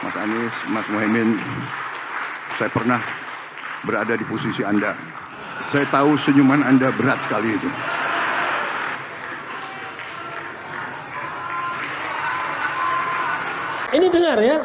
Mas Anies, Mas Muhaimin, saya pernah berada di posisi Anda. Saya tahu senyuman Anda berat sekali itu. Ini dengar ya,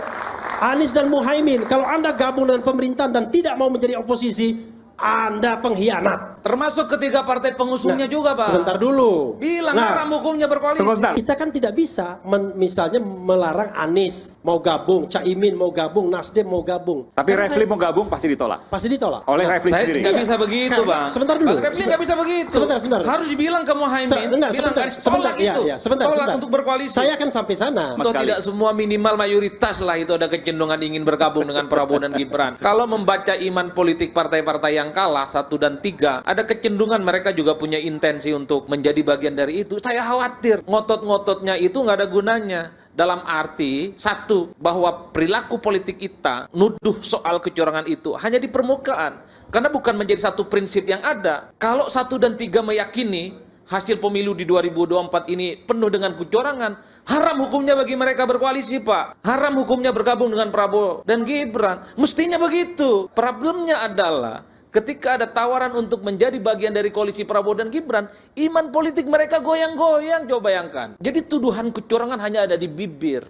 Anies dan Muhaimin, kalau Anda gabung dengan pemerintahan dan tidak mau menjadi oposisi, Anda pengkhianat. Termasuk ketiga partai pengusungnya juga, Pak. Sebentar dulu. Bilang haram hukumnya berkoalisi. Kita kan tidak bisa misalnya melarang Anies mau gabung, Caimin mau gabung, Nasdem mau gabung. Tapi Refli mau gabung pasti ditolak. Pasti ditolak. Oleh Refli sendiri. Nggak bisa begitu, Bang. Sebentar dulu. Bang Refli nggak bisa begitu. Sebentar. Harus dibilang ke Muhaimin. Bilang Anies tolak itu. Tolak untuk berkoalisi. Saya akan sampai sana. Atau tidak semua minimal mayoritas lah itu ada kecenderungan ingin bergabung dengan Prabowo dan Gibran. Kalau membaca iman politik partai-partai yang kalah 1 dan 3, ada kecenderungan mereka juga punya intensi untuk menjadi bagian dari itu. Saya khawatir ngotot-ngototnya itu nggak ada gunanya. Dalam arti, satu, bahwa perilaku politik kita nuduh soal kecurangan itu hanya di permukaan. Karena bukan menjadi satu prinsip yang ada. Kalau 1 dan 3 meyakini hasil pemilu di 2024 ini penuh dengan kecurangan, haram hukumnya bagi mereka berkoalisi, Pak. Haram hukumnya bergabung dengan Prabowo dan Gibran. Mestinya begitu. Problemnya adalah ketika ada tawaran untuk menjadi bagian dari koalisi Prabowo dan Gibran, iman politik mereka goyang-goyang, coba bayangkan. Jadi tuduhan kecurangan hanya ada di bibir.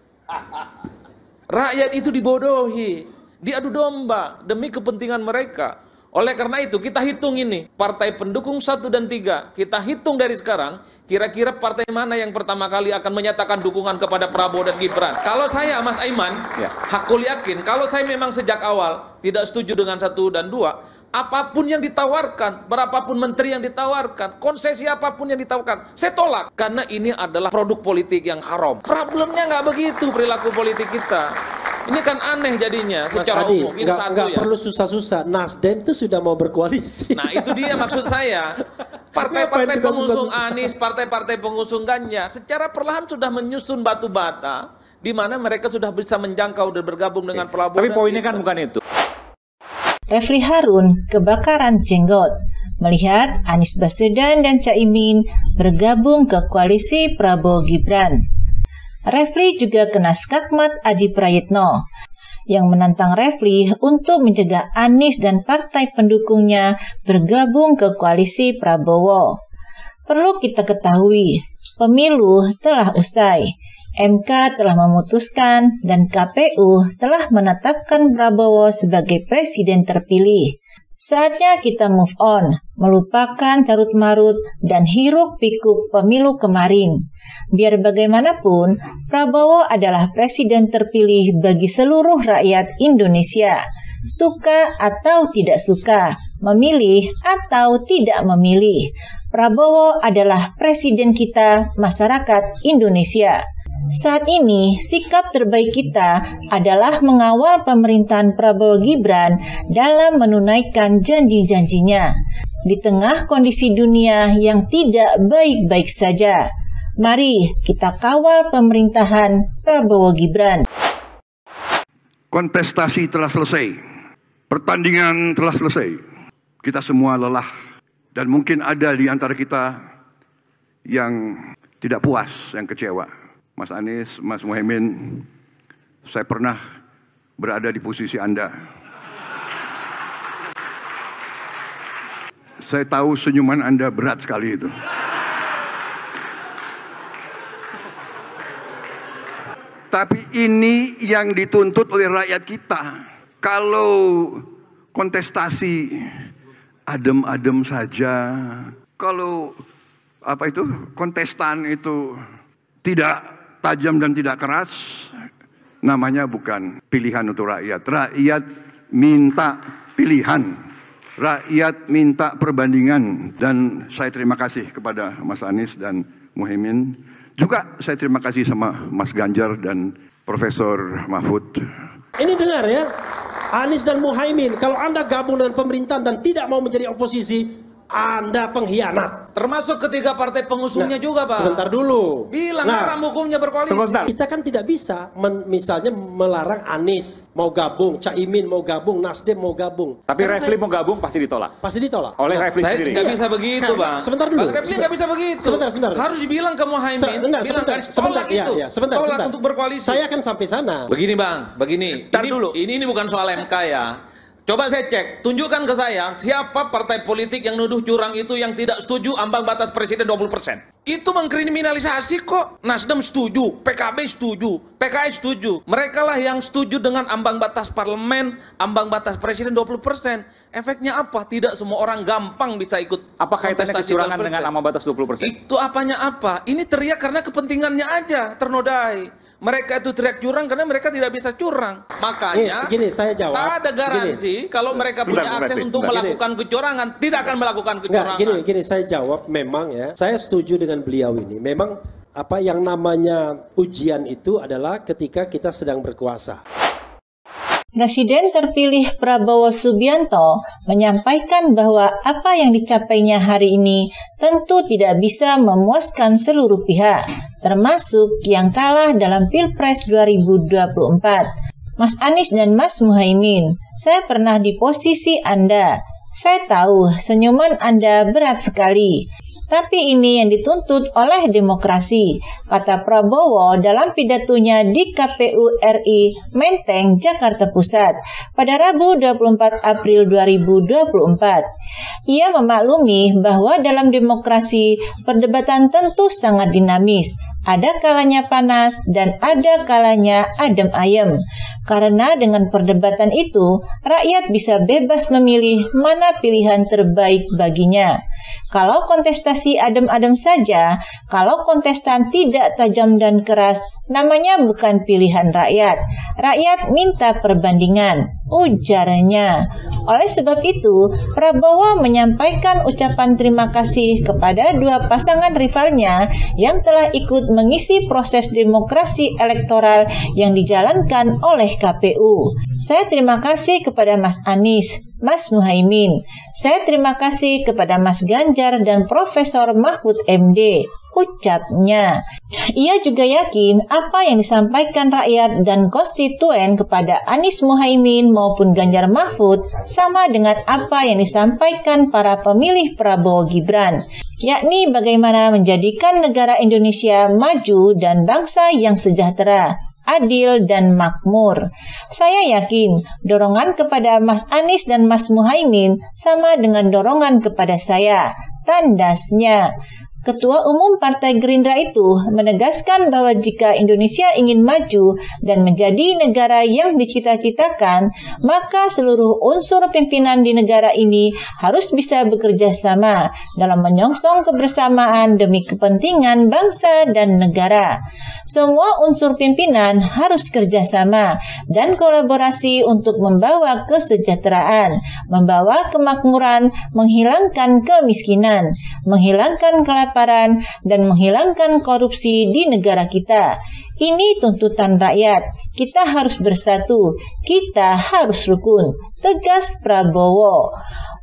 Rakyat itu dibodohi, diadu domba demi kepentingan mereka. Oleh karena itu kita hitung ini, partai pendukung 1 dan 3, kita hitung dari sekarang, kira-kira partai mana yang pertama kali akan menyatakan dukungan kepada Prabowo dan Gibran. Kalau saya, Mas Aiman, hakul yakin, kalau saya memang sejak awal tidak setuju dengan 1 dan 2, apapun yang ditawarkan, berapapun menteri yang ditawarkan, konsesi apapun yang ditawarkan, saya tolak. Karena ini adalah produk politik yang haram. Problemnya nggak begitu perilaku politik kita. Ini kan aneh jadinya secara umum. Itu nggak perlu susah-susah. Nasdem itu sudah mau berkoalisi. Nah itu dia maksud saya. Partai-partai pengusung Anies, partai-partai pengusung Ganjar, secara perlahan sudah menyusun batu bata, di mana mereka sudah bisa menjangkau dan bergabung dengan Prabowo. Tapi poinnya kan bukan itu. Refli Harun kebakaran jenggot melihat Anies Baswedan dan Caimin bergabung ke koalisi Prabowo Gibran. Refli juga kena skakmat Adi Prayitno yang menantang Refli untuk mencegah Anies dan partai pendukungnya bergabung ke koalisi Prabowo. Perlu kita ketahui, pemilu telah usai. MK telah memutuskan dan KPU telah menetapkan Prabowo sebagai presiden terpilih. Saatnya kita move on, melupakan carut-marut dan hiruk-pikuk pemilu kemarin. Biar bagaimanapun, Prabowo adalah presiden terpilih bagi seluruh rakyat Indonesia. Suka atau tidak suka, memilih atau tidak memilih, Prabowo adalah presiden kita, masyarakat Indonesia. Saat ini, sikap terbaik kita adalah mengawal pemerintahan Prabowo Gibran dalam menunaikan janji-janjinya. Di tengah kondisi dunia yang tidak baik-baik saja, mari kita kawal pemerintahan Prabowo Gibran. Kontestasi telah selesai. Pertandingan telah selesai. Kita semua lelah. Dan mungkin ada di antara kita yang tidak puas, yang kecewa. Mas Anies, Mas Muhaimin, saya pernah berada di posisi Anda. Saya tahu senyuman Anda berat sekali itu. Tapi ini yang dituntut oleh rakyat kita. Kalau kontestasi adem-adem saja, kalau kontestan itu tidak tajam dan tidak keras, namanya bukan pilihan untuk rakyat. Rakyat minta pilihan, rakyat minta perbandingan. Dan saya terima kasih kepada Mas Anies dan Muhaimin. Juga saya terima kasih sama Mas Ganjar dan Profesor Mahfud. Ini dengar ya, Anies dan Muhaimin, kalau Anda gabung dengan pemerintahan dan tidak mau menjadi oposisi, Anda pengkhianat. Termasuk ketiga partai pengusungnya juga, Pak. Sebentar dulu. Bilang haram hukumnya berkoalisi. Kita kan tidak bisa misalnya melarang Anies mau gabung, Caimin mau gabung, Nasdem mau gabung. Tapi Refli mau gabung pasti ditolak. Pasti ditolak. Oleh Refli Saya sendiri. nggak bisa begitu, Bang. Sebentar dulu. Bang Refli nggak bisa begitu. Sebentar. Harus dibilang ke Muhaimin. Sebentar. Tolak untuk berkoalisi. Saya akan sampai sana. Begini, Bang. Begini. Ini bukan soal MK ya. Coba saya cek, tunjukkan ke saya siapa partai politik yang nuduh curang itu yang tidak setuju ambang batas presiden 20%. Itu mengkriminalisasi kok. Nasdem setuju, PKB setuju, PKS setuju. Mereka lah yang setuju dengan ambang batas parlemen, ambang batas presiden 20%. Efeknya apa? Tidak semua orang gampang bisa ikut. Apa kaitannya kecurangan dengan ambang batas 20%? Itu apanya apa? Ini teriak karena kepentingannya aja ternodai. Mereka itu teriak curang karena mereka tidak bisa curang. Makanya gini, saya jawab. Tak ada garansi kalau mereka punya akses untuk melakukan kecurangan, tidak akan melakukan kecurangan. Gini, saya jawab memang ya. Saya setuju dengan beliau ini. Memang apa yang namanya ujian itu adalah ketika kita sedang berkuasa. Presiden terpilih Prabowo Subianto menyampaikan bahwa apa yang dicapainya hari ini tentu tidak bisa memuaskan seluruh pihak, termasuk yang kalah dalam Pilpres 2024. Mas Anies dan Mas Muhaimin, saya pernah di posisi Anda. Saya tahu senyuman Anda berat sekali. Tapi ini yang dituntut oleh demokrasi, kata Prabowo dalam pidatonya di KPU RI Menteng, Jakarta Pusat pada Rabu 24 April 2024. Ia memaklumi bahwa dalam demokrasi perdebatan tentu sangat dinamis. Ada kalanya panas dan ada kalanya adem ayem. Karena dengan perdebatan itu, rakyat bisa bebas memilih mana pilihan terbaik baginya. Kalau kontestasi adem-adem saja, kalau kontestan tidak tajam dan keras, namanya bukan pilihan rakyat. Rakyat minta perbandingan, ujarnya. Oleh sebab itu, Prabowo menyampaikan ucapan terima kasih kepada dua pasangan rivalnya yang telah ikut mengisi proses demokrasi elektoral yang dijalankan oleh KPU. Saya terima kasih kepada Mas Anies, Mas Muhaimin. Saya terima kasih kepada Mas Ganjar dan Profesor Mahfud MD, ucapnya. Ia juga yakin apa yang disampaikan rakyat dan konstituen kepada Anies Muhaimin maupun Ganjar Mahfud sama dengan apa yang disampaikan para pemilih Prabowo Gibran, yakni bagaimana menjadikan negara Indonesia maju dan bangsa yang sejahtera, adil dan makmur. Saya yakin dorongan kepada Mas Anies dan Mas Muhaimin sama dengan dorongan kepada saya. Tandasnya, Ketua Umum Partai Gerindra itu menegaskan bahwa jika Indonesia ingin maju dan menjadi negara yang dicita-citakan, maka seluruh unsur pimpinan di negara ini harus bisa bekerja sama dalam menyongsong kebersamaan demi kepentingan bangsa dan negara. Semua unsur pimpinan harus kerjasama dan kolaborasi untuk membawa kesejahteraan, membawa kemakmuran, menghilangkan kemiskinan, menghilangkan kelaparan, dan menghilangkan korupsi di negara kita. Ini tuntutan rakyat. Kita harus bersatu. Kita harus rukun, tegas Prabowo.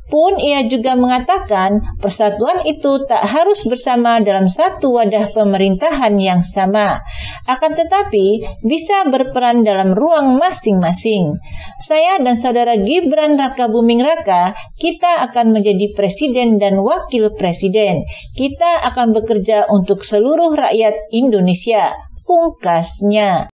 Pun ia juga mengatakan persatuan itu tak harus bersama dalam satu wadah pemerintahan yang sama, akan tetapi bisa berperan dalam ruang masing-masing. Saya dan saudara Gibran Raka Buming Raka, kita akan menjadi presiden dan wakil presiden. Kita akan bekerja untuk seluruh rakyat Indonesia, pungkasnya.